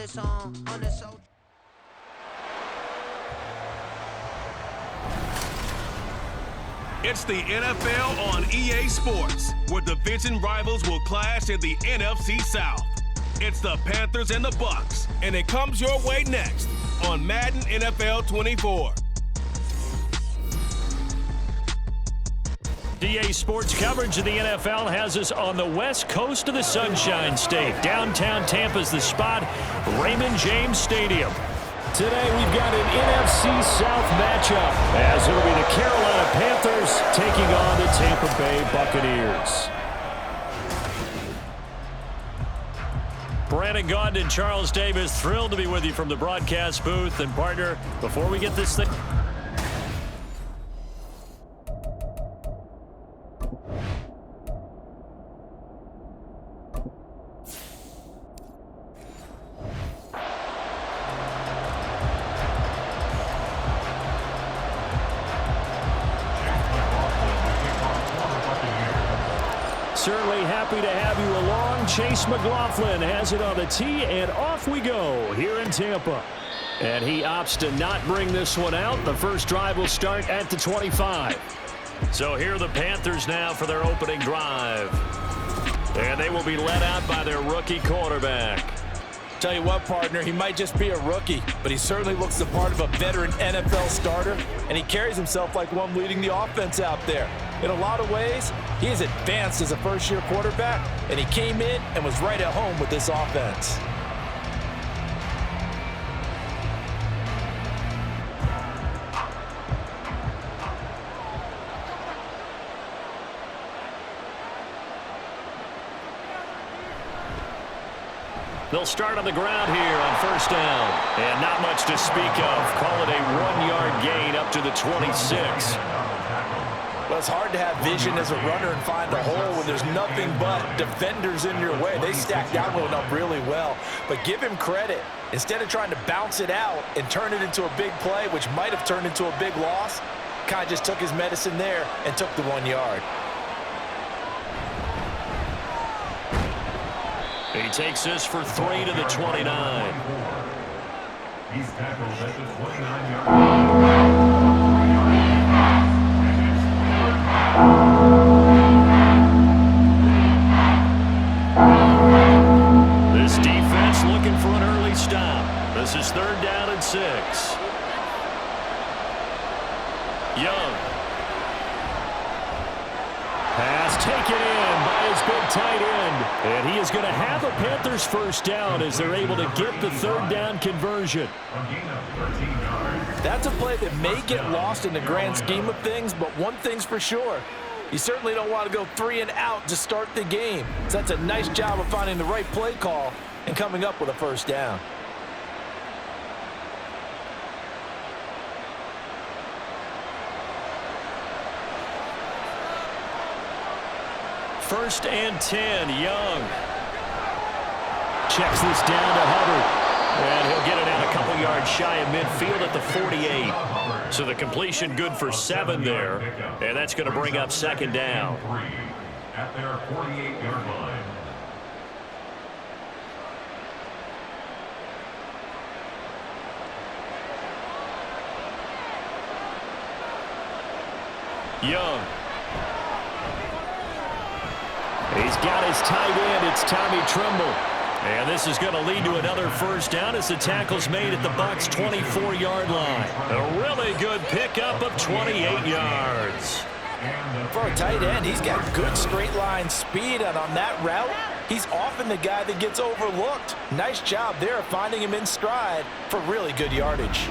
It's the NFL on EA Sports, where division rivals will clash in the NFC South. It's the Panthers and the Bucs, and it comes your way next on Madden NFL 24. EA Sports coverage of the NFL has us on the west coast of the Sunshine State. Downtown Tampa's the spot, Raymond James Stadium. Today we've got an NFC South matchup, as it'll be the Carolina Panthers taking on the Tampa Bay Buccaneers. Brandon Gaudin and Charles Davis, thrilled to be with you from the broadcast booth. And partner, before we get this thing... Certainly happy to have you along. Chase McLaughlin has it on the tee, and off we go here in Tampa. And he opts to not bring this one out. The first drive will start at the 25. So here are the Panthers now for their opening drive. And they will be led out by their rookie quarterback. Tell you what, partner, he might just be a rookie, but he certainly looks the part of a veteran NFL starter, and he carries himself like one leading the offense out there. In a lot of ways, he is advanced as a first-year quarterback, and he came in and was right at home with this offense. They'll start on the ground here on first down. And not much to speak of. Call it a 1-yard gain up to the 26. Well, it's hard to have vision as a runner and find a hole when there's nothing but defenders in your way. They stacked that one up really well. But give him credit. Instead of trying to bounce it out and turn it into a big play, which might have turned into a big loss, kind of just took his medicine there and took the 1 yard. He takes this for 3 to the 29. He's tackled at the 29-yard line. This defense looking for an early stop. This is 3rd down and 6. Young. Pass taken in by his big tight end. And he is going to have a Panthers first down as they're able to get the 3rd down conversion. That's a play that may get lost in the grand scheme of things, but one thing's for sure. You certainly don't want to go 3 and out to start the game. So that's a nice job of finding the right play call and coming up with a first down. First and 10, Young. Checks this down to Hubbard. And he'll get it out a couple yards shy of midfield at the 48. So the completion good for 7 there. And that's going to bring up 2nd down. At their 48-yard line. Young. He's got his tight end. It's Tommy Tremble. And this is going to lead to another first down as the tackle's made at the Bucs' 24-yard line. A really good pickup of 28 yards. For a tight end, he's got good straight line speed, and on that route, he's often the guy that gets overlooked. Nice job there of finding him in stride for really good yardage.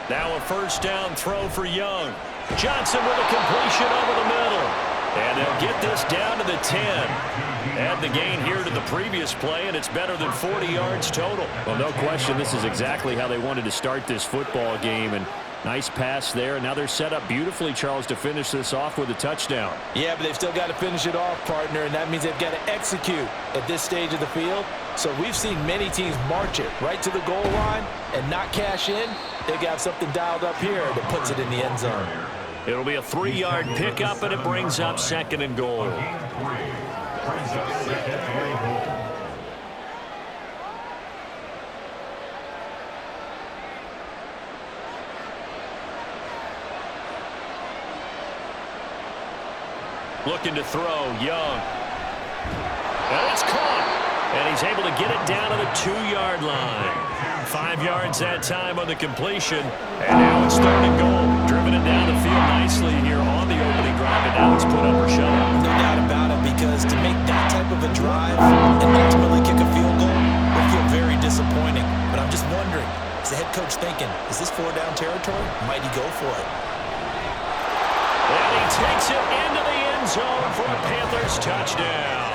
Now a first down throw for Young. Johnson with a completion over the middle. And they'll get this down to the 10. Add the gain here to the previous play, and it's better than 40 yards total. Well, no question, this is exactly how they wanted to start this football game. And Nice pass there. Now they're set up beautifully, Charles, to finish this off with a touchdown. Yeah, but they've still got to finish it off, partner, and that means they've got to execute at this stage of the field. So we've seen many teams march it right to the goal line and not cash in. They've got something dialed up here that puts it in the end zone. It'll be a 3-yard pickup, and it brings up 2nd and goal. Looking to throw, Young. And it's caught. And he's able to get it down to the 2-yard line. 5 yards that time on the completion. And now it's 3rd and goal. Driven it down the field nicely here on the opening drive. And now it's put up or shut up. No doubt about it, because to make that type of a drive and ultimately kick a field goal will feel very disappointing. But I'm just wondering, is the head coach thinking, is this 4-down territory? Might he go for it? And he takes it into the end zone for a Panthers touchdown.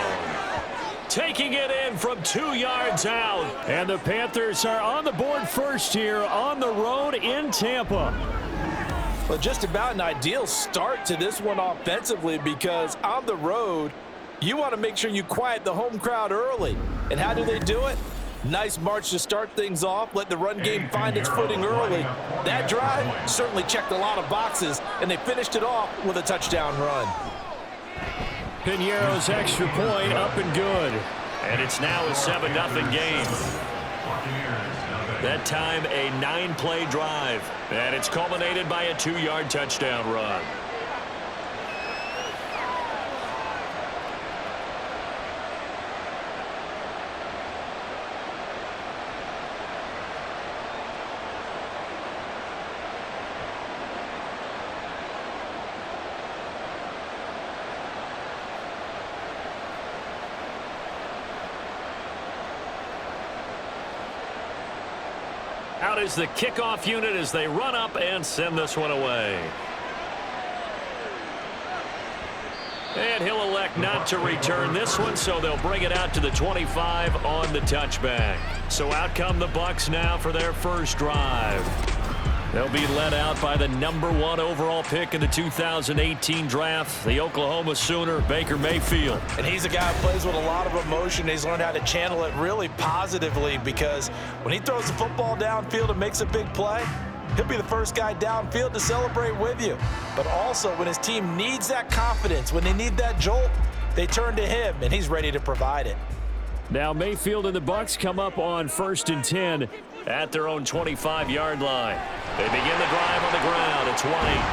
Taking it in from 2 yards out. And the Panthers are on the board first here on the road in Tampa. Well, just about an ideal start to this one offensively, because on the road, you want to make sure you quiet the home crowd early. And how do they do it? Nice march to start things off. Let the run game find its footing early. That drive certainly checked a lot of boxes, and they finished it off with a touchdown run. Piñeiro's extra point up and good. And it's now a 7-0 game. That time a 9-play drive. And it's culminated by a 2-yard touchdown run. Out is the kickoff unit as they run up and send this one away. And he'll elect not to return this one, so they'll bring it out to the 25 on the touchback. So out come the Bucs now for their first drive. They'll be led out by the #1 overall pick in the 2018 draft, the Oklahoma Sooner, Baker Mayfield. And he's a guy who plays with a lot of emotion. He's learned how to channel it really positively, because when he throws the football downfield and makes a big play, he'll be the first guy downfield to celebrate with you. But also, when his team needs that confidence, when they need that jolt, they turn to him, and he's ready to provide it. Now Mayfield and the Bucs come up on 1st and 10 at their own 25-yard line. They begin the drive on the ground. It's White.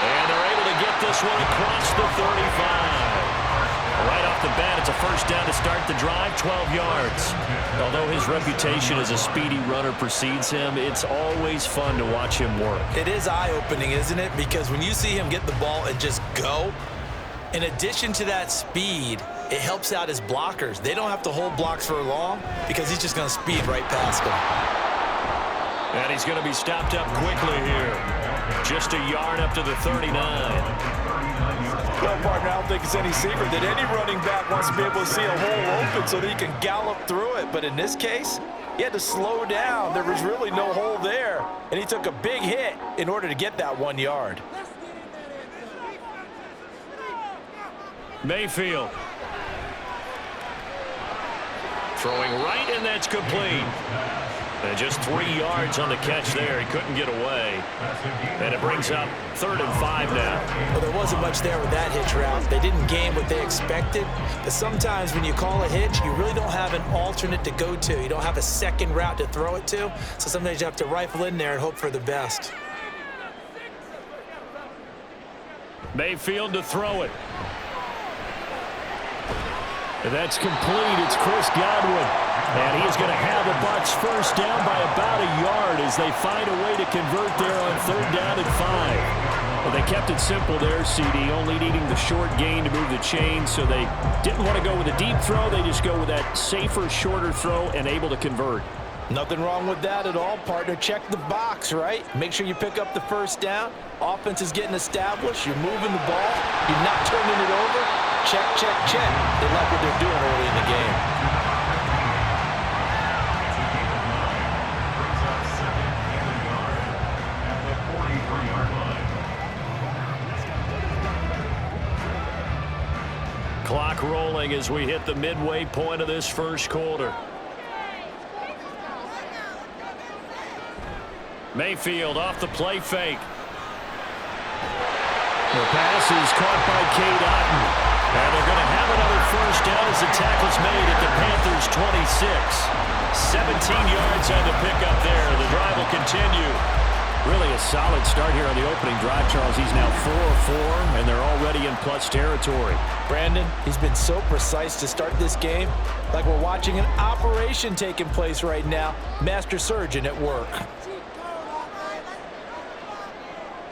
And they're able to get this one across the 35. Right off the bat, it's a first down to start the drive, 12 yards. Although his reputation as a speedy runner precedes him, it's always fun to watch him work. It is eye-opening, isn't it? Because when you see him get the ball and just go, in addition to that speed, it helps out his blockers. They don't have to hold blocks for long because he's just going to speed right past them. And he's going to be stopped up quickly here. Just a yard up to the 39. Well, partner, I don't think it's any secret that any running back wants to be able to see a hole open so that he can gallop through it. But in this case, he had to slow down. There was really no hole there. And he took a big hit in order to get that 1 yard. Mayfield. Throwing right, and that's complete. And just 3 yards on the catch there. He couldn't get away. And it brings up 3rd and 5 now. Well, there wasn't much there with that hitch route. They didn't gain what they expected. But sometimes when you call a hitch, you really don't have an alternate to go to. You don't have a second route to throw it to. So sometimes you have to rifle in there and hope for the best. Mayfield to throw it. And that's complete. It's Chris Godwin. And he's going to have the Bucs first down by about a yard as they find a way to convert there on 3rd down and 5. Well, they kept it simple there, CD, only needing the short gain to move the chain, so they didn't want to go with a deep throw. They just go with that safer, shorter throw and able to convert. Nothing wrong with that at all, partner. Check the box, right? Make sure you pick up the first down. Offense is getting established. You're moving the ball. You're not turning it over. Check, check, check. They like what they're doing early in the game. Clock rolling as we hit the midway point of this first quarter. Mayfield off the play fake. The pass is caught by Cade Otton. And they're going to have another first down as the tackle's made at the Panthers' 26. 17 yards on the pickup there. The drive will continue. Really a solid start here on the opening drive, Charles. He's now 4 of 4, and they're already in plus territory. Brandon, he's been so precise to start this game, like we're watching an operation taking place right now. Master surgeon at work.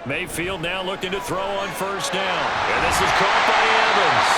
Mayfield now looking to throw on first down. And this is caught by Evans.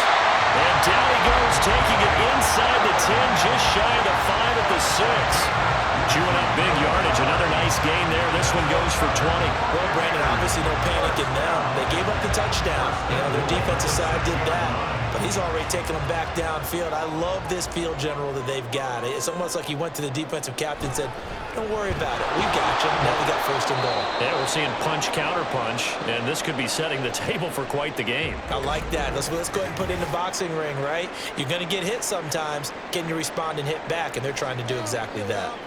And down he goes, taking it inside the 10, just shy of the 5 at the 6. Chewing up big yardage. Another nice gain there. This one goes for 20. Well, Brandon, obviously no panic in them. They gave up the touchdown. You know, their defensive side did that. But he's already taken them back downfield. I love this field general that they've got. It's almost like he went to the defensive captain and said, don't worry about it. We got you. Now we got first and goal. Yeah, we're seeing punch, counter punch, and this could be setting the table for quite the game. I like that. Let's go ahead and put it in the boxing ring, right? You're going to get hit sometimes. Can you respond and hit back? And they're trying to do exactly that.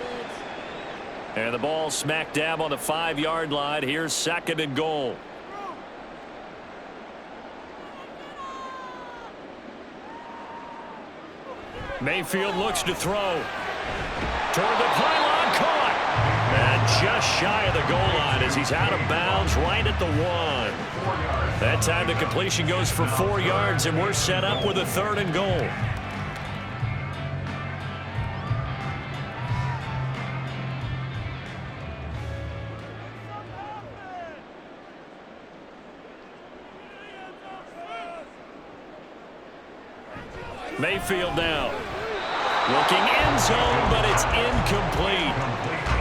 And the ball smack dab on the 5-yard line. Here's second and goal. Mayfield looks to throw. Toward the pylon, caught. And just shy of the goal line as he's out of bounds right at the 1. That time the completion goes for 4 yards, and we're set up with a third and goal. Mayfield now. Looking end zone, but it's incomplete.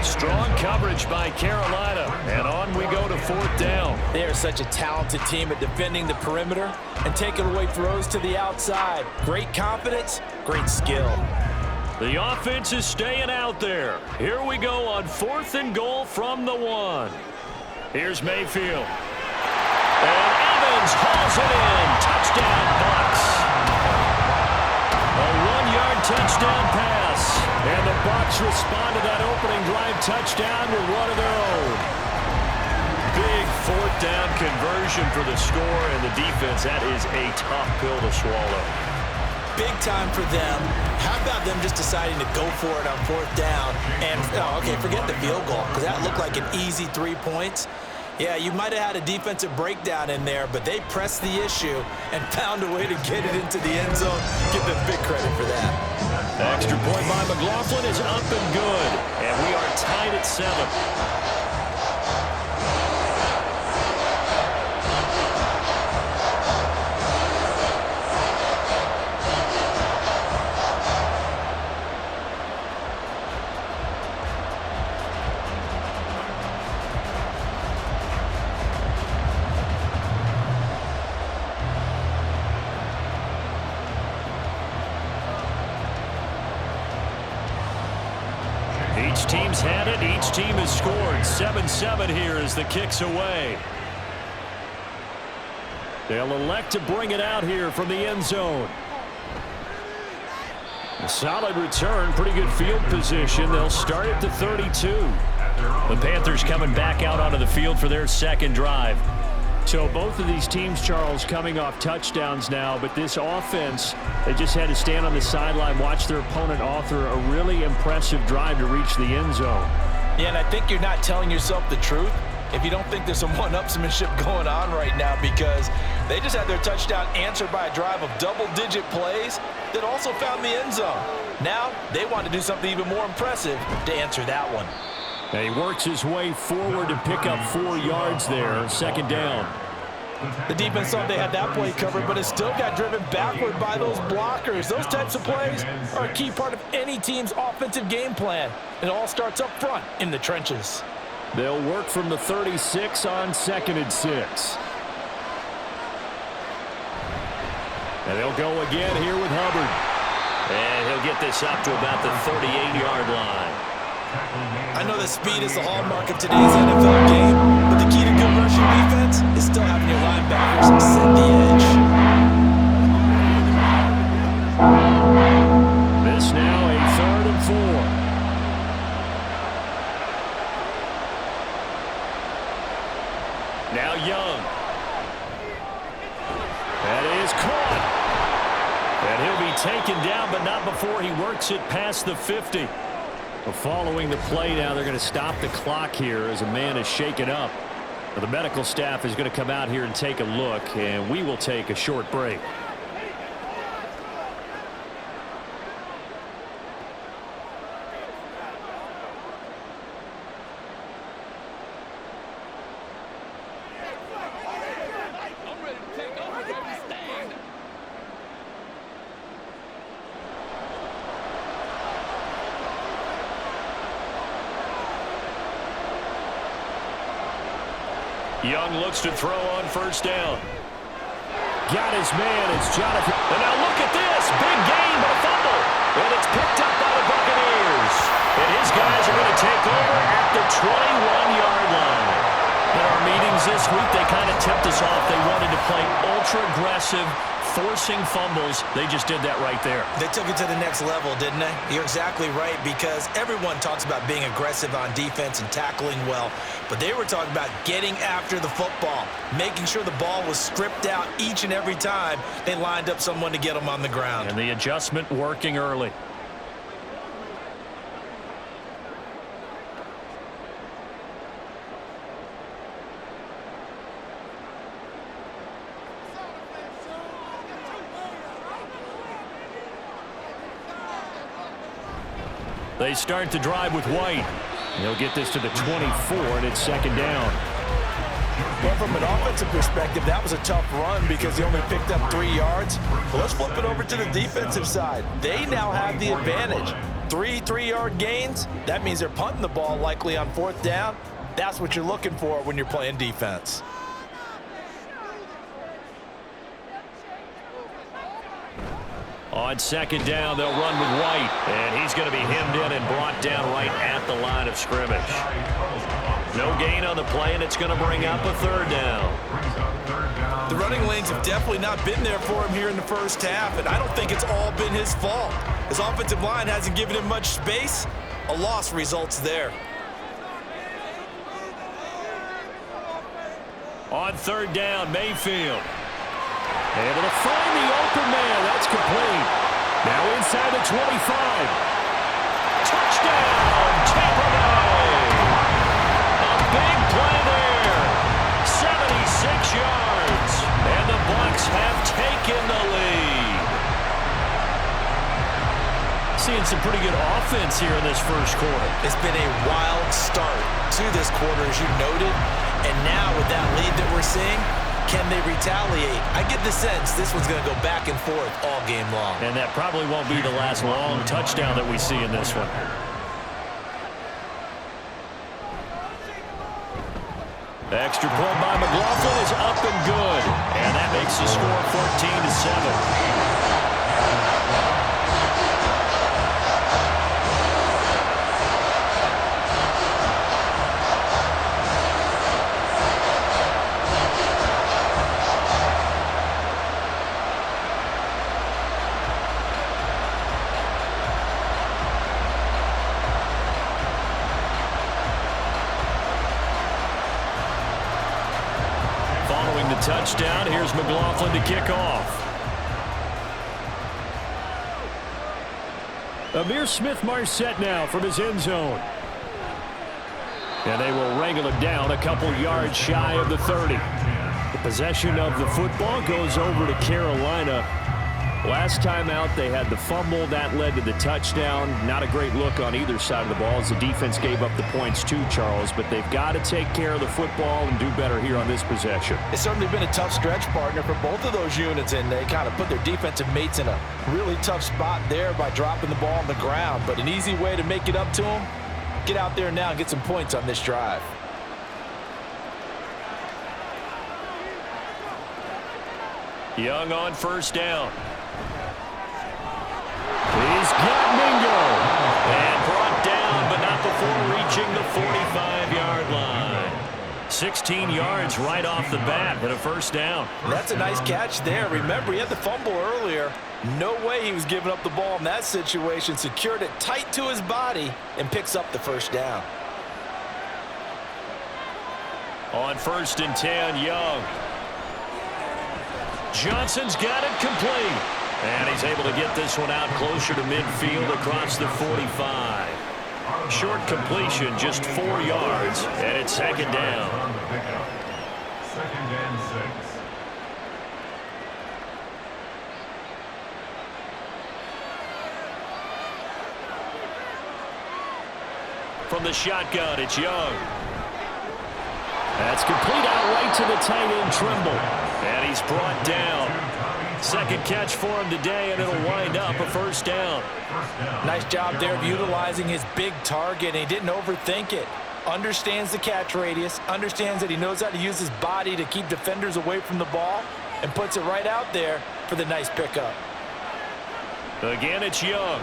Strong coverage by Carolina. And on we go to fourth down. They are such a talented team at defending the perimeter and taking away throws to the outside. Great confidence, great skill. The offense is staying out there. Here we go on fourth and goal from the 1. Here's Mayfield. And Evans hauls it in. Touchdown, Bucs. A 1-yard touchdown pass. And the Bucs respond to that opening drive touchdown with one of their own. Big fourth down conversion for the score, and the defense, that is a tough pill to swallow. Big time for them. How about them just deciding to go for it on fourth down? And, okay, forget the field goal, because that looked like an easy 3 points. Yeah, you might have had a defensive breakdown in there, but they pressed the issue and found a way to get it into the end zone. Give them big credit for that. The extra point by McLaughlin is up and good, and we are tied at 7. Each team's had it. Each team has scored. 7-7 here as the kick's away. They'll elect to bring it out here from the end zone. A solid return. Pretty good field position. They'll start at the 32. The Panthers coming back out onto the field for their second drive. So both of these teams, Charles, coming off touchdowns now, but this offense, they just had to stand on the sideline, watch their opponent author a really impressive drive to reach the end zone. Yeah, and I think you're not telling yourself the truth if you don't think there's some one-upsmanship going on right now, because they just had their touchdown answered by a drive of double-digit plays that also found the end zone. Now they want to do something even more impressive to answer that one. And he works his way forward to pick up 4 yards there. Second down. The defense thought they had that play covered, but it still got driven backward by those blockers. Those types of plays are a key part of any team's offensive game plan. It all starts up front in the trenches. They'll work from the 36 on second and 6. And they'll go again here with Hubbard. And he'll get this up to about the 38-yard line. I know that speed is the hallmark of today's NFL game, but the key to good rushing defense is still having your linebackers set the edge. taken down, but not before he works it past the 50. Well, following the play now, they're going to stop the clock here as a man is shaken up. Well, the medical staff is going to come out here and take a look, and we will take a short break. Young looks to throw on first down. Got his man. It's Jonathan. And now look at this. Big gain, but a fumble. And it's picked up by the Buccaneers. And his guys are going to take over at the 21-yard line. In our meetings this week, they kind of tipped us off. They wanted to play ultra-aggressive, forcing fumbles. They just did that right there. They took it to the next level, didn't they? You're exactly right, because everyone talks about being aggressive on defense and tackling well, but they were talking about getting after the football, making sure the ball was stripped out each and every time they lined up someone to get them on the ground. And the adjustment working early. They start the drive with White. They'll get this to the 24, and it's second down. Well, from an offensive perspective, that was a tough run because he only picked up 3 yards. But let's flip it over to the defensive side. They now have the advantage. 3 3-yard gains. That means they're punting the ball likely on 4th down. That's what you're looking for when you're playing defense. On second down, they'll run with White. And he's going to be hemmed in and brought down right at the line of scrimmage. No gain on the play, and it's going to bring up a 3rd down. The running lanes have definitely not been there for him here in the first half, and I don't think it's all been his fault. His offensive line hasn't given him much space. A loss results there. On 3rd down, Mayfield. Able to find the open man. That's complete. Now inside the 25. Touchdown, Tampa Bay. A big play there. 76 yards. And the Bucs have taken the lead. Seeing some pretty good offense here in this first quarter. It's been a wild start to this quarter, as you noted. And now with that lead that we're seeing, can they retaliate? I get the sense this one's going to go back and forth all game long. And that probably won't be the last long touchdown that we see in this one. Extra point by McLaughlin is up and good. And that makes the score 14-7. Touchdown. Here's McLaughlin to kick off. Amir Smith-Marset now from his end zone. And they will wrangle him down a couple yards shy of the 30. The possession of the football goes over to Carolina. Last time out, they had the fumble. That led to the touchdown. Not a great look on either side of the ball as the defense gave up the points too, Charles. But they've got to take care of the football and do better here on this possession. It's certainly been a tough stretch, partner, for both of those units, and they kind of put their defensive mates in a really tough spot there by dropping the ball on the ground. But an easy way to make it up to them, get out there now and get some points on this drive. Young on first down. He's got Mingo. And brought down, but not before reaching the 45-yard line. 16 yards right off the bat, but a first down. That's a nice catch there. Remember, he had the fumble earlier. No way he was giving up the ball in that situation. Secured it tight to his body and picks up the first down. On 1st and 10, Young. Johnson's got it complete. And he's able to get this one out closer to midfield across the 45. Short completion, just 4 yards, and it's second down. Second and 6. From the shotgun, it's Young. That's complete out right to the tight end, Trimble. And he's brought down. Second catch for him today, and it'll wind up a first down. Nice job there of utilizing his big target, and he didn't overthink it. Understands the catch radius, understands that he knows how to use his body to keep defenders away from the ball, and puts it right out there for the nice pickup. Again, it's Young.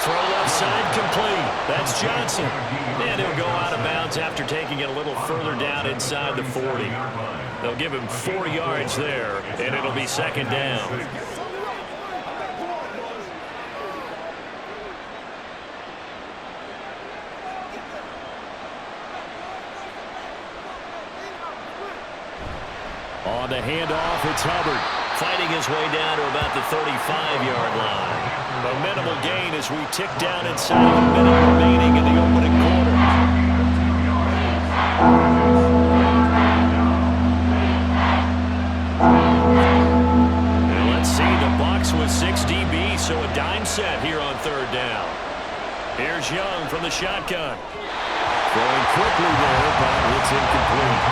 Throw left side complete. That's Johnson. And he'll go out of bounds after taking it a little further down inside the 40. They'll give him 4 yards there, and it'll be second down. On the handoff, it's Hubbard. Fighting his way down to about the 35-yard line. A minimal gain as we tick down inside of a minute remaining in the opening quarter. And let's see, the Bucs with 6 DBs, so a dime set here on third down. Here's Young from the shotgun. Throwing quickly there, but it's incomplete.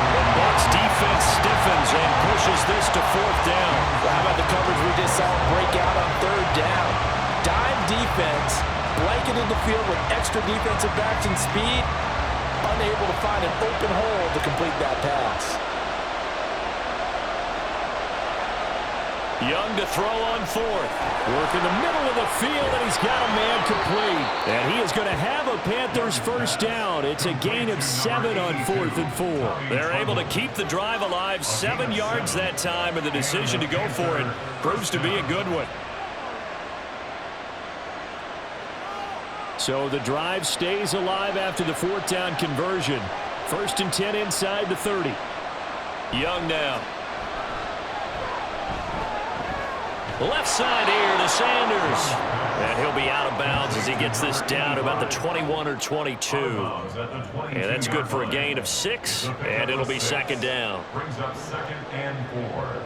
The Bucs defense stiffens and pushes this to fourth down. Well, how about the coverage we just saw break out on third down? Dime defense, blanketed the field with extra defensive backs and speed, unable to find an open hole to complete that pass. Young to throw on fourth. Work in the middle of the field, and he's got a man complete. And he is going to have a Panthers first down. It's a gain of 7 on 4th and 4. They're able to keep the drive alive, 7 yards that time, and the decision to go for it proves to be a good one. So the drive stays alive after the 4th down conversion. 1st and 10 inside the 30. Young now. Left side here to Sanders. And he'll be out of bounds as he gets this down to about the 21 or 22. And that's good for a gain of 6, and it'll be second down. Brings up second and 4.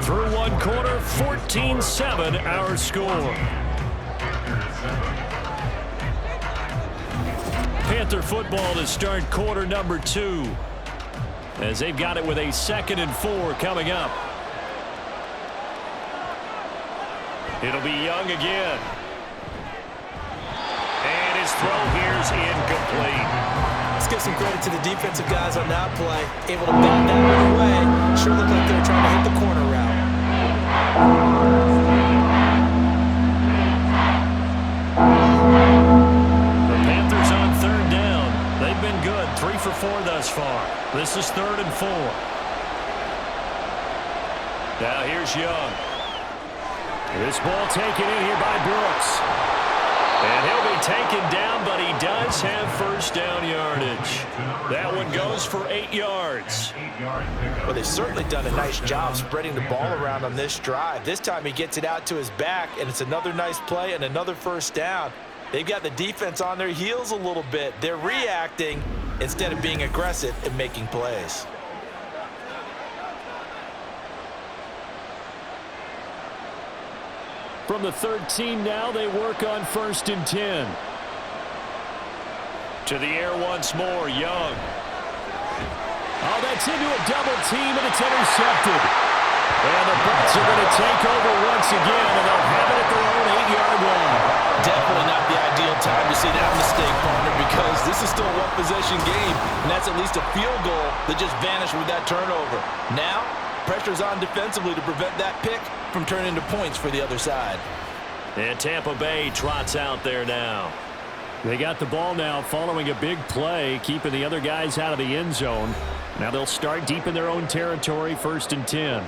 Through one quarter, 14-7 our score. Panther football to start quarter number 2, as they've got it with a 2nd and 4 coming up. It'll be Young again. And his throw here's incomplete. Let's give some credit to the defensive guys on that play. Able to bat that one away. Sure looked like they were trying to hit the corner route. Been good, 3 for 4 thus far. This is 3rd and 4. Now here's Young. This ball taken in here by Brooks. And he'll be taken down, but he does have first down yardage. That one goes for 8 yards. Well, they've certainly done a nice job spreading the ball around on this drive. This time he gets it out to his back, and it's another nice play and another first down. They've got the defense on their heels a little bit. They're reacting instead of being aggressive and making plays. From the 13 now, they work on 1st and 10. To the air once more, Young. Oh, that's into a double team, and it's intercepted. And the Bucs are going to take over once again, and they'll have it at their own 8-yard line. Definitely not the ideal time to see that mistake, partner, because this is still a one-possession game, and that's at least a field goal that just vanished with that turnover. Now, pressure's on defensively to prevent that pick from turning into points for the other side. And Tampa Bay trots out there now. They got the ball now following a big play, keeping the other guys out of the end zone. Now they'll start deep in their own territory, 1st and 10.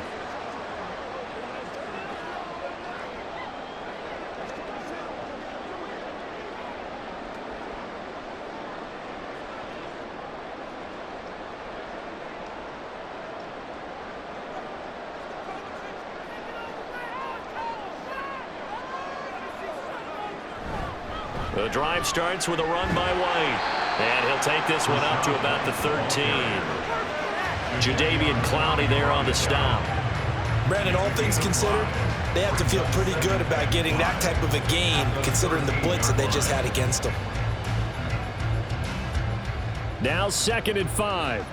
The drive starts with a run by White. And he'll take this one up to about the 13. Jadeveon Clowney there on the stop. Brandon, all things considered, they have to feel pretty good about getting that type of a gain, considering the blitz that they just had against them. Now 2nd and 5.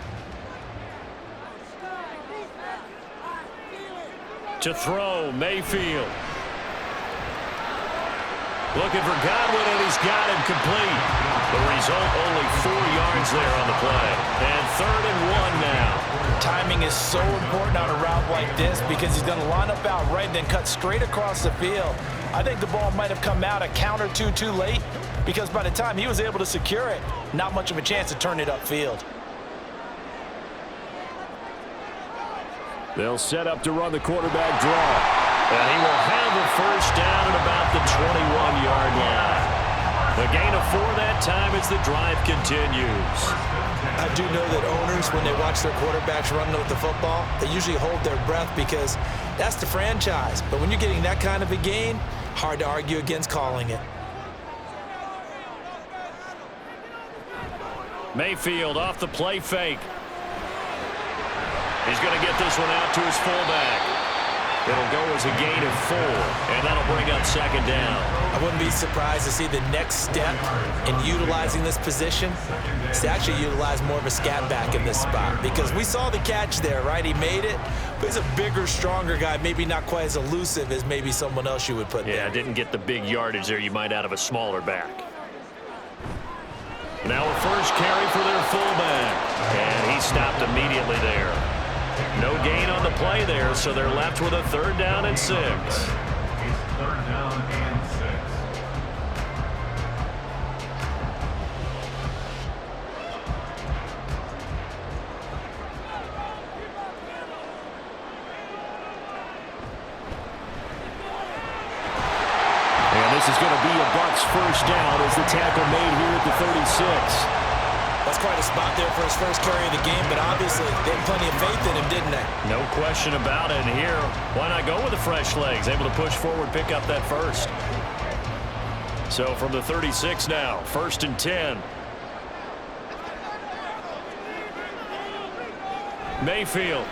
To throw, Mayfield. Looking for Godwin, and he's got him complete. The result, only 4 yards there on the play. And 3rd and 1 now. Timing is so important on a route like this because he's going to line up out right and then cut straight across the field. I think the ball might have come out a count or two too late because by the time he was able to secure it, not much of a chance to turn it upfield. They'll set up to run the quarterback draw. And he will have a first down at about the 21-yard line. The gain of 4 that time as the drive continues. I do know that owners, when they watch their quarterbacks run with the football, they usually hold their breath because that's the franchise. But when you're getting that kind of a gain, hard to argue against calling it. Mayfield off the play fake. He's going to get this one out to his fullback. It'll go as a gain of 4, and that'll bring up 2nd down. I wouldn't be surprised to see the next step in utilizing this position is to actually utilize more of a scat back in this spot because we saw the catch there, right? He made it, but he's a bigger, stronger guy, maybe not quite as elusive as maybe someone else you would put there. Yeah, didn't get the big yardage there you might out of a smaller back. Now a first carry for their fullback, and he stopped immediately there. No gain on the play there, so they're left with a 3rd down and 6. 3rd down and 6. And this is going to be a Bucs first down as the tackle made here at the 36. That's quite a spot there for his first carry of the game, but obviously they had plenty of faith in him, didn't they? No question about it. And here, why not go with the fresh legs? Able to push forward, pick up that first. So from the 36 now, 1st and 10. Mayfield.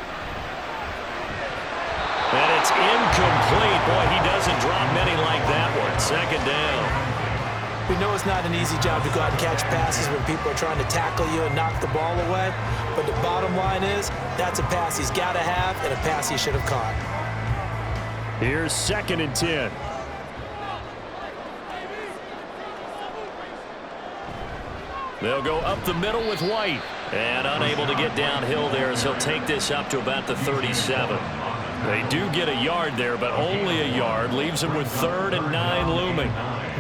And it's incomplete. Boy, he doesn't drop many like that one. 2nd down. We know it's not an easy job to go out and catch passes when people are trying to tackle you and knock the ball away. But the bottom line is, that's a pass he's got to have and a pass he should have caught. Here's 2nd and 10. They'll go up the middle with White. And unable to get downhill there as he'll take this up to about the 37. They do get a yard there, but only a yard. Leaves him with 3rd and 9 looming.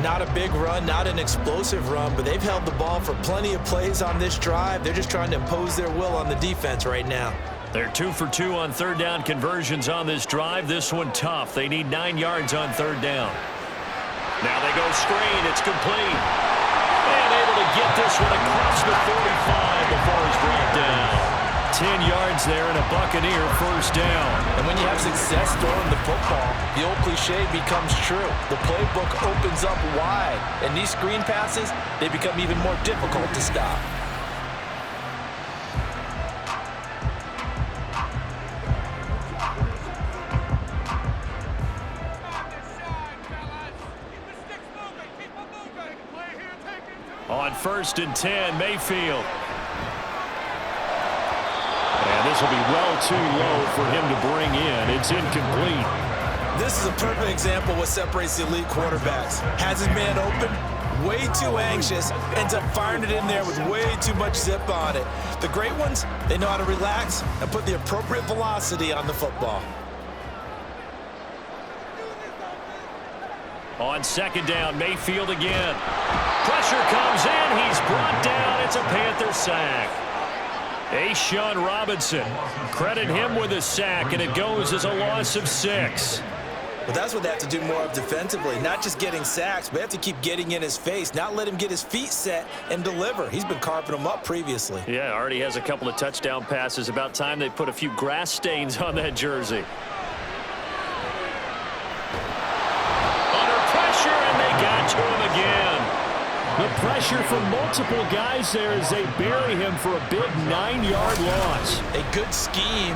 Not a big run, not an explosive run, but they've held the ball for plenty of plays on this drive. They're just trying to impose their will on the defense right now. They're 2 for 2 on 3rd down conversions on this drive. This one tough. They need 9 yards on 3rd down. Now they go screen. It's complete. And able to get this one across the 45 before he's brought down. 10 yards there and a Buccaneer first down. And when you have success throwing the football, the old cliche becomes true. The playbook opens up wide, and these screen passes, they become even more difficult to stop. On 1st and 10, Mayfield. And this will be well too low for him to bring in. It's incomplete. This is a perfect example of what separates the elite quarterbacks. Has his man open, way too anxious, ends up firing it in there with way too much zip on it. The great ones, they know how to relax and put the appropriate velocity on the football. On 2nd down, Mayfield again. Pressure comes in. He's brought down. It's a Panther sack. A'Shawn Robinson, credit him with a sack, and it goes as a loss of 6. But that's what they have to do more of defensively, not just getting sacks, but they have to keep getting in his face, not let him get his feet set and deliver. He's been carving them up previously. Yeah, already has a couple of touchdown passes. About time they put a few grass stains on that jersey. Under pressure, and they got to him again. pressure from multiple guys there as they bury him for a big 9-yard loss. A good scheme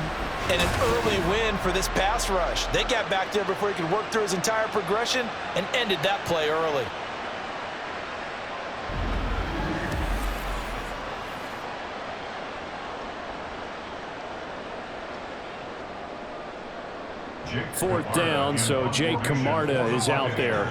and an early win for this pass rush. They got back there before he could work through his entire progression and ended that play early. Fourth down, so Jake Camarda is out there.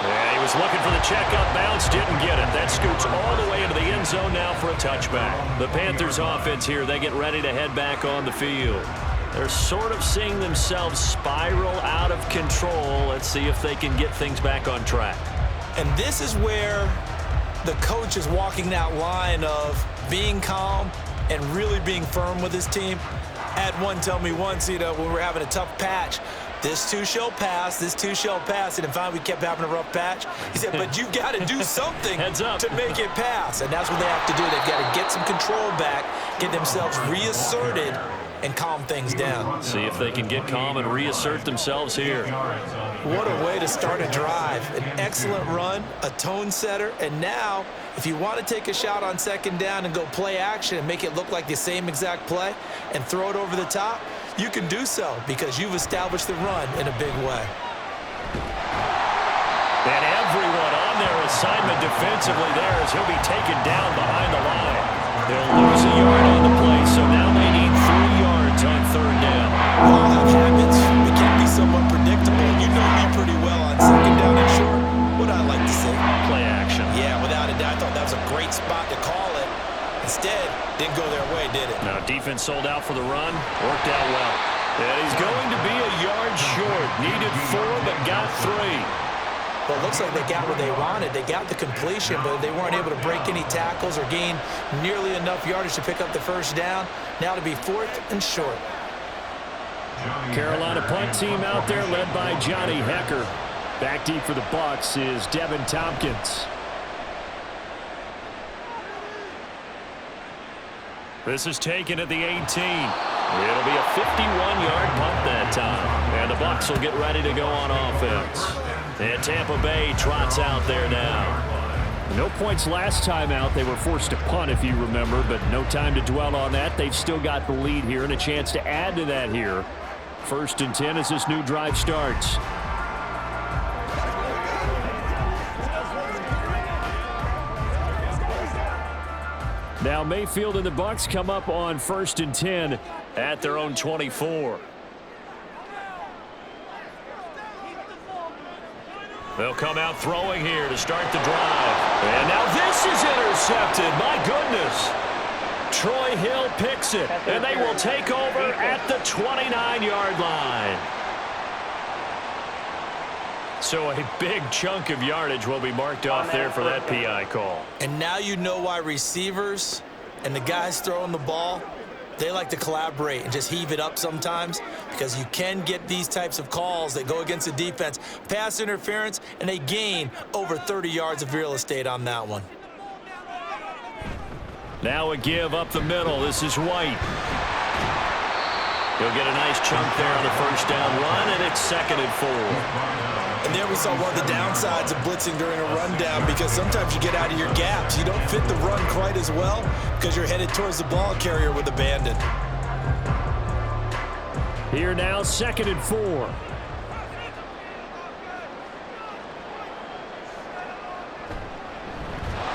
Yeah, he was looking for the checkup bounce, didn't get it. That scoots all the way into the end zone now for a touchback. The Panthers offense here, they get ready to head back on the field. They're sort of seeing themselves spiral out of control. Let's see if they can get things back on track. And this is where the coach is walking that line of being calm and really being firm with his team. Had one tell me once, when we were having a tough patch, this too shall pass, this too shall pass. And finally we kept having a rough patch. He said, but you got to do something to make it pass. And that's what they have to do. They've got to get some control back, get themselves reasserted, and calm things down. See if they can get calm and reassert themselves here. What a way to start a drive. An excellent run, a tone setter, and now if you want to take a shot on second down and go play action and make it look like the same exact play and throw it over the top, you can do so because you've established the run in a big way. And everyone on their assignment defensively there as he'll be taken down behind the line. They'll lose a yard on the play, so now they need 3 yards on third down. We all have habits. We can be somewhat predictable. You know me pretty well on second down and short. What I like to say? Play action. Yeah, without a doubt. I thought that was a great spot to call it. Instead, didn't go their way, did it? Now, defense sold out for the run. Worked out well. And he's going to be a yard short. Needed 4, but got 3. Well, it looks like they got what they wanted. They got the completion, but they weren't able to break any tackles or gain nearly enough yardage to pick up the first down. Now to be 4th and short. Carolina punt team out there led by Johnny Hecker. Back deep for the Bucs is Devin Tompkins. This is taken at the 18. It'll be a 51-yard punt that time. And the Bucs will get ready to go on offense. And Tampa Bay trots out there now. No points last time out. They were forced to punt, if you remember, but no time to dwell on that. They've still got the lead here and a chance to add to that here. 1st and 10 as this new drive starts. Now Mayfield and the Bucs come up on 1st and 10 at their own 24. They'll come out throwing here to start the drive. And now this is intercepted. My goodness. Troy Hill picks it, and they will take over at the 29-yard line. So a big chunk of yardage will be marked off there for that PI call. And now you know why receivers and the guys throwing the ball, they like to collaborate and just heave it up sometimes because you can get these types of calls that go against the defense. Pass interference, and they gain over 30 yards of real estate on that one. Now a give up the middle. This is White. He'll get a nice chunk there on the first down run, and it's 2nd and 4. And there we saw one of the downsides of blitzing during a rundown because sometimes you get out of your gaps. You don't fit the run quite as well because you're headed towards the ball carrier with abandon. Here now, 2nd and 4.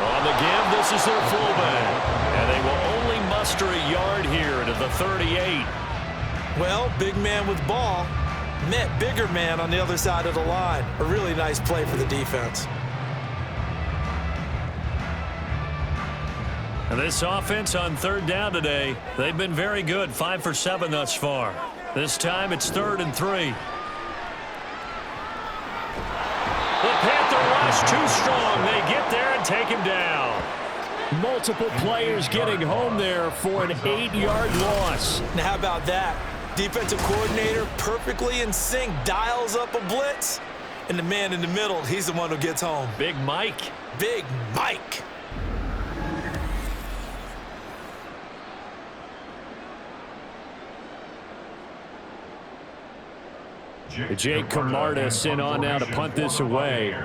On the give, this is their fullback. And they will only muster a yard here to the 38. Well, big man with ball met bigger man on the other side of the line. A really nice play for the defense. And this offense on 3rd down today, they've been very good, 5 for 7 thus far. This time it's 3rd and 3. The Panther rush too strong. They get there and take him down. Multiple players getting home there for an 8-yard loss. Now how about that? Defensive coordinator perfectly in sync, dials up a blitz, and the man in the middle, he's the one who gets home. Big Mike. Big Mike. Jake Camarda sent on now to punt this away.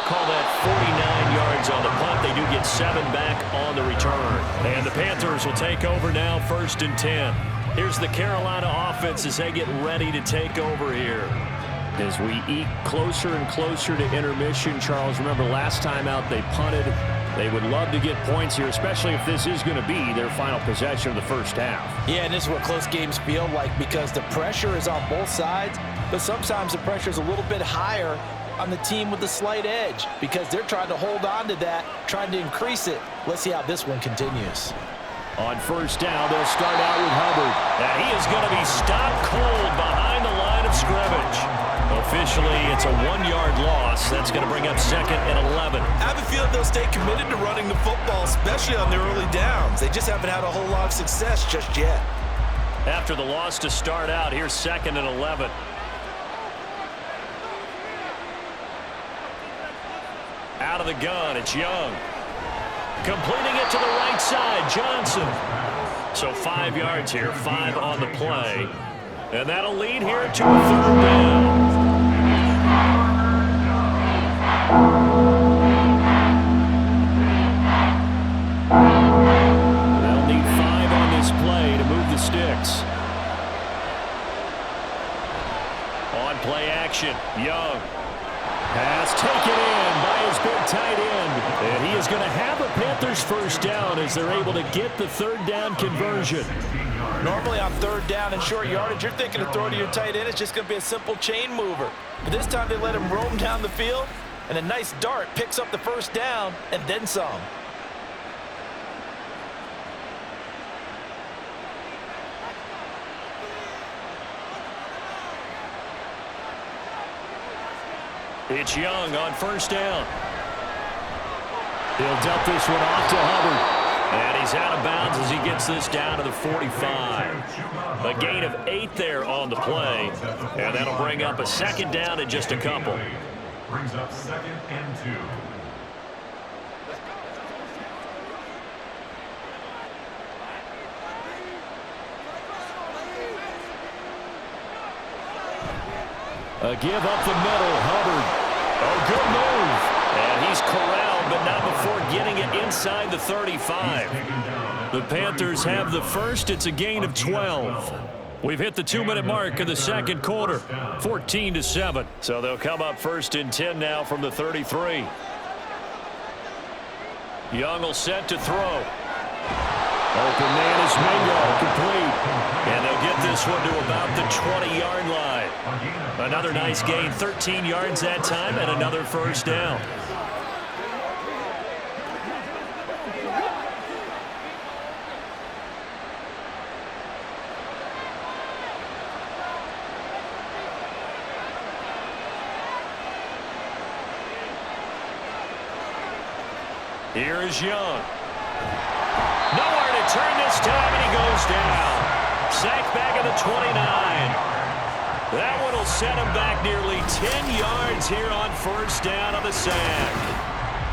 Call that 49 yards on the punt. They do get 7 back on the return. And the Panthers will take over now, 1st and 10. Here's the Carolina offense as they get ready to take over here. As we eke closer and closer to intermission, Charles, remember last time out they punted. They would love to get points here, especially if this is going to be their final possession of the first half. Yeah, and this is what close games feel like because the pressure is on both sides, but sometimes the pressure is a little bit higher on the team with the slight edge because they're trying to hold on to that, trying to increase it. Let's see how this one continues. On 1st down, they'll start out with Hubbard. And he is going to be stopped cold behind the line of scrimmage. Officially, it's a 1-yard loss. That's going to bring up 2nd and 11. I have a feeling they'll stay committed to running the football, especially on their early downs. They just haven't had a whole lot of success just yet. After the loss to start out, here's 2nd and 11. Out of the gun, it's Young. Completing it to the right side, Johnson. So 5 yards here, 5 on the play. And that'll lead here to a 3rd down. They'll need 5 on this play to move the sticks. On play action, Young. Pass taken in by his big tight end. And he is going to have a Panthers 1st down as they're able to get the 3rd down conversion. Normally on 3rd down and short yardage, you're thinking of throwing to your tight end. It's just going to be a simple chain mover. But this time they let him roam down the field, and a nice dart picks up the 1st down and then some. It's Young on 1st down. He'll dump this one off to Hubbard. And he's out of bounds as he gets this down to the 45. A gain of 8 there on the play. And that'll bring up a 2nd down in just a couple. Brings up 2nd and 2. A give up the middle, Hubbard. Oh, good move. And he's corralled, but not before getting it inside the 35. The Panthers have the first. It's a gain of 12. We've hit the 2-minute mark of the 2nd quarter, 14-7. So they'll come up 1st and 10 now from the 33. Young will set to throw. Open man is Mingo, complete. And they'll get this one to about the 20-yard line. Another nice gain, 13 yards that time, and another 1st down. Here is Young. Nowhere to turn this time, and he goes down. Sacked back at the 29. That one will set him back nearly 10 yards here on 1st down on the sack.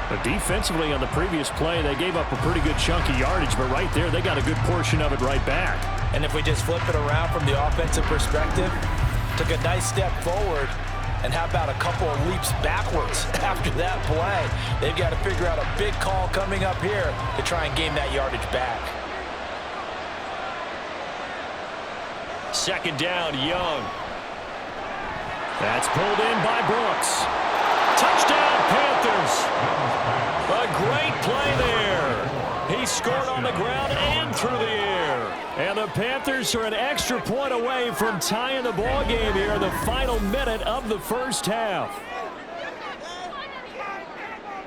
But defensively on the previous play, they gave up a pretty good chunk of yardage, but right there, they got a good portion of it right back. And if we just flip it around from the offensive perspective, took a nice step forward, and how about a couple of leaps backwards after that play? They've got to figure out a big call coming up here to try and gain that yardage back. 2nd down, Young. That's pulled in by Brooks. Touchdown, Panthers. A great play there. He scored on the ground and through the air. And the Panthers are an extra point away from tying the ball game here in the final minute of the 1st half.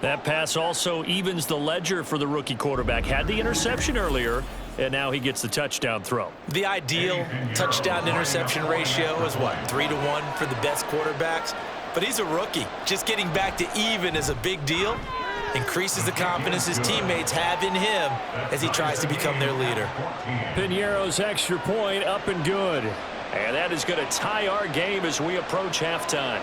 That pass also evens the ledger for the rookie quarterback. Had the interception earlier, and now he gets the touchdown throw. The ideal touchdown-interception ratio is what, 3-to-1 for the best quarterbacks? But he's a rookie. Just getting back to even is a big deal. Increases the confidence his teammates have in him as he tries to become their leader. Piñeiro's extra point up and good. And that is going to tie our game as we approach halftime.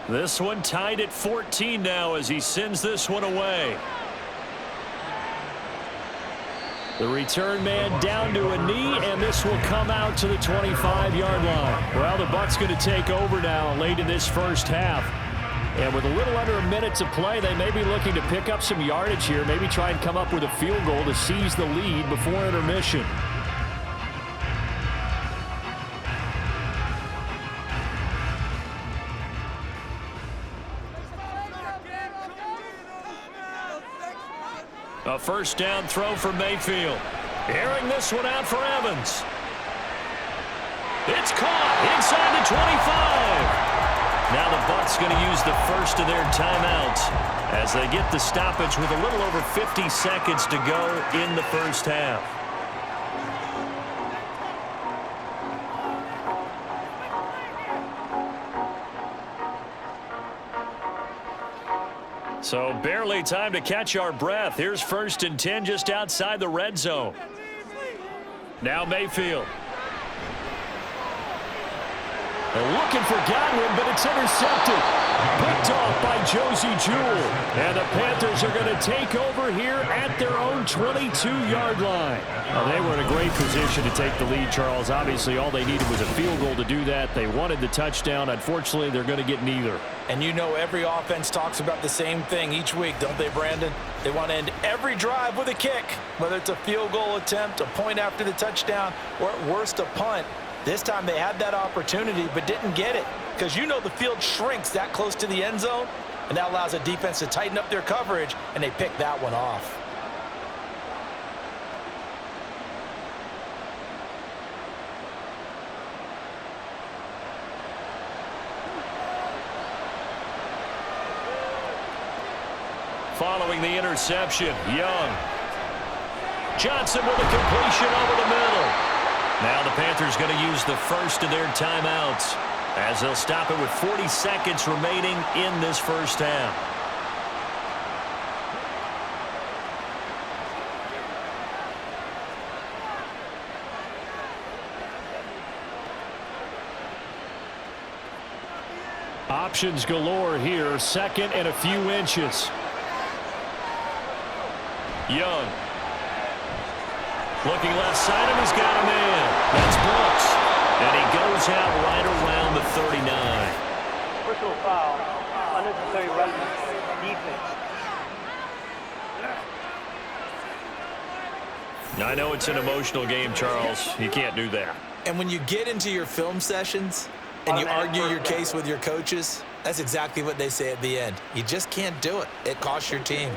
This one tied at 14 now as he sends this one away. The return man down to a knee, and this will come out to the 25-yard line. Well, the Bucs going to take over now late in this first half. And with a little under a minute to play, they may be looking to pick up some yardage here, maybe try and come up with a field goal to seize the lead before intermission. A first down throw for Mayfield. Airing this one out for Evans. It's caught inside the 25. Now the Bucs going to use the first of their timeouts as they get the stoppage with a little over 50 seconds to go in the first half. So barely time to catch our breath. Here's 1st and 10 just outside the red zone. Now Mayfield. They're looking for Godwin, but it's intercepted. Picked off by Josie Jewell. And the Panthers are going to take over here at their own 22-yard line. Well, they were in a great position to take the lead, Charles. Obviously, all they needed was a field goal to do that. They wanted the touchdown. Unfortunately, they're going to get neither. And you know every offense talks about the same thing each week, don't they, Brandon? They want to end every drive with a kick, whether it's a field goal attempt, a point after the touchdown, or at worst a punt. This time they had that opportunity but didn't get it because you know the field shrinks that close to the end zone, and that allows the defense to tighten up their coverage, and they pick that one off. Following the interception, Young. Johnson with a completion over the middle. Now the Panthers going to use the first of their timeouts as they'll stop it with 40 seconds remaining in this first half. Options galore here, 2nd and a few inches. Young. Looking left side of him, he's got a man. That's Brooks. And he goes out right around the 39. Personal foul, unnecessary roughness, defense. Now, I know it's an emotional game, Charles. You can't do that. And when you get into your film sessions and you argue your case with your coaches, that's exactly what they say at the end. You just can't do it. It costs your team.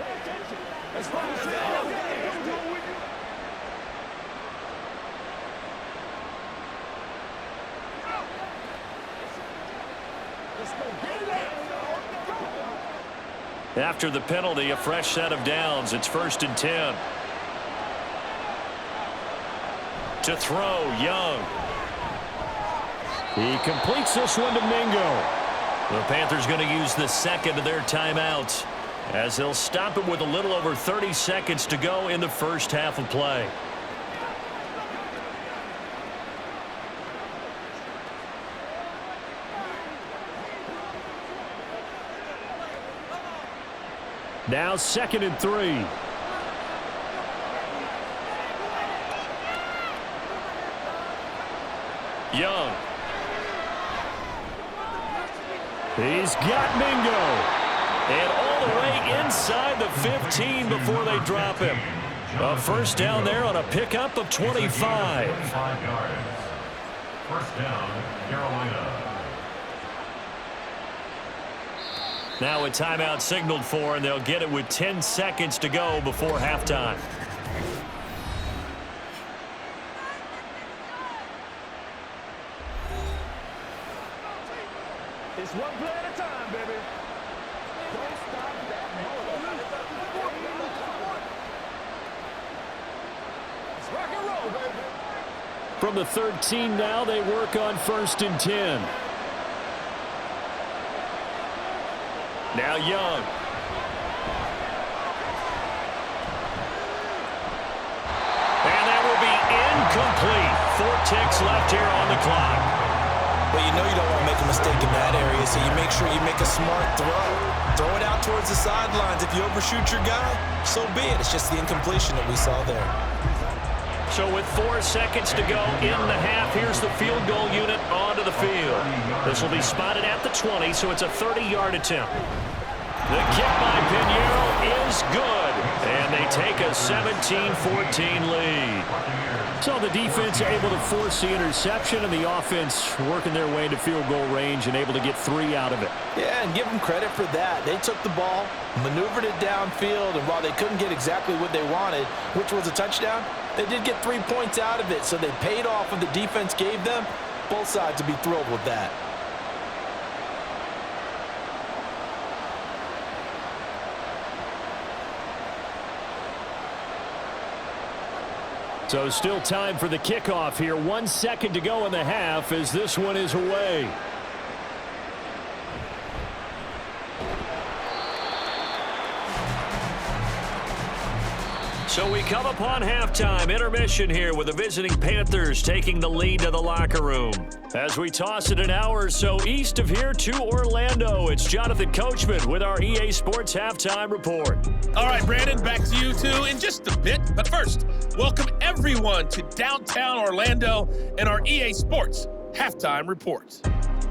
After the penalty, a fresh set of downs. It's 1st and 10. To throw, Young. He completes this one to Mingo. The Panthers going to use the second of their timeouts as they'll stop it with a little over 30 seconds to go in the first half of play. Now 2nd and 3. Young. He's got Mingo. And all the way inside the 15 before they drop him. A first down there on a pickup of 25. 5 yards. First down, Carolina. Now a timeout signaled for, and they'll get it with 10 seconds to go before halftime. It's one play at a time, baby. Don't stop that. Let's rock and roll, baby. From the 13 now, they work on 1st and 10. Now Young. And that will be incomplete. 4 ticks left here on the clock. But you know you don't want to make a mistake in that area, so you make sure you make a smart throw. Throw it out towards the sidelines. If you overshoot your guy, so be it. It's just the incompletion that we saw there. So with 4 seconds to go in the half, here's the field goal unit onto the field. This will be spotted at the 20, so it's a 30-yard attempt. The kick by Pinheiro is good, and they take a 17-14 lead. So the defense able to force the interception, and the offense working their way into field goal range and able to get 3 out of it. Yeah, and give them credit for that. They took the ball, maneuvered it downfield, and while they couldn't get exactly what they wanted, which was a touchdown, they did get 3 points out of it, so they paid off what the defense gave them. Both sides would be thrilled with that. So still time for the kickoff here. 1 second to go in the half as this one is away. So we come upon halftime intermission here with the visiting Panthers taking the lead to the locker room. As we toss it an hour or so east of here to Orlando, it's Jonathan Coachman with our EA Sports Halftime Report. All right, Brandon, back to you two in just a bit. But first, welcome everyone to downtown Orlando and our EA Sports Halftime Report.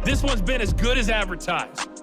This one's been as good as advertised.